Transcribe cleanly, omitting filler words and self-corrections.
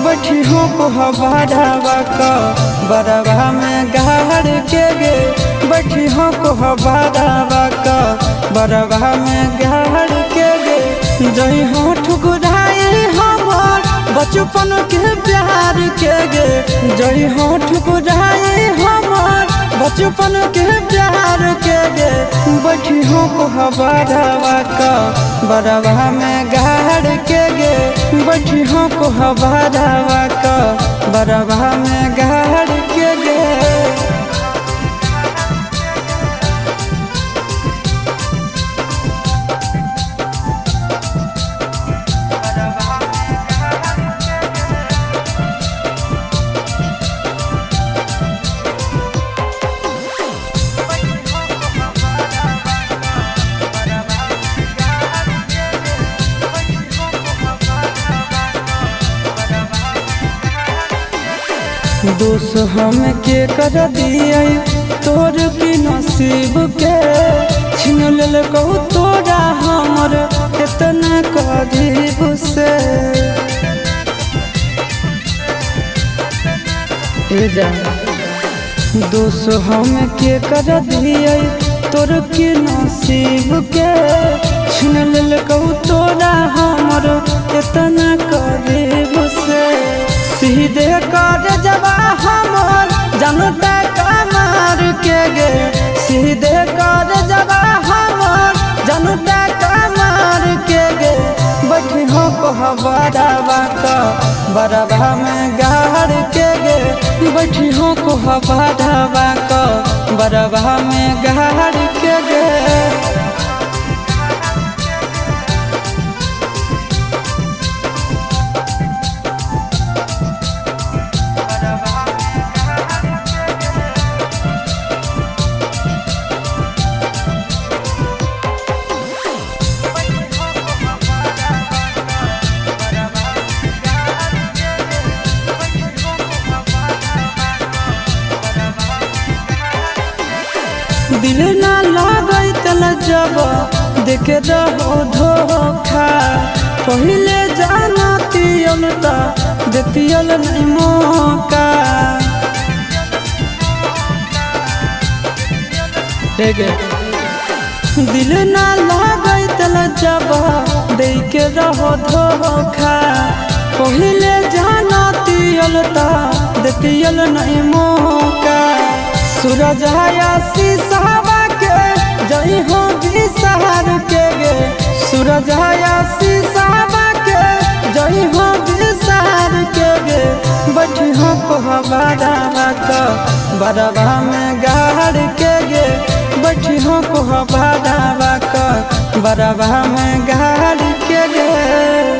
बैठी हो को हवारावा का बरवा में गाड़ के गे बैठी हो को हवारावा का बरवा में गाड़ के गे जई हो ठुकुराई हमर बचपन के प्यार के गे जई हो ठुकुराई हमर बचपन के प्यार के गे बैठी हो को हवारावा का बरवा में गाड़ के गे बैठी हो को हवारावा का बरवा में गाड़ के गे। दोष हम के कर दिए तोर की नसीब के छीन लेल कहू तोरा हमर इतना करीब से दोष हम के कर दिए तोर की नसीब के छीन लेल कहू तोरा हमर इतना करीब से सीधे कर जबा हमर जनता कमार के गे सीधे कर जबा हमर जनता कमार के गे बैठी हो को हवारावा का बरवा में गाड़ के गे बैठी हो को हवारावा का बरवा में गाड़ के गे। दिल ना लागई तल जब देखे रहो धोखा पहले जाना तियल देतियल नहीं मौका दिल ना लागई तल जब देखे रहो धोखा पहले जाना तियल देतियल नहीं मौका सूरज हयासी साहबा के जई हो बिसहार के गे सूरज हयासी साहबा के जई हो बिसहार के गे बैठी हो को हवारावा का बरवा में गाड़ के गे बैठी हो को हवारावा का बरवा में गाड़ के गे।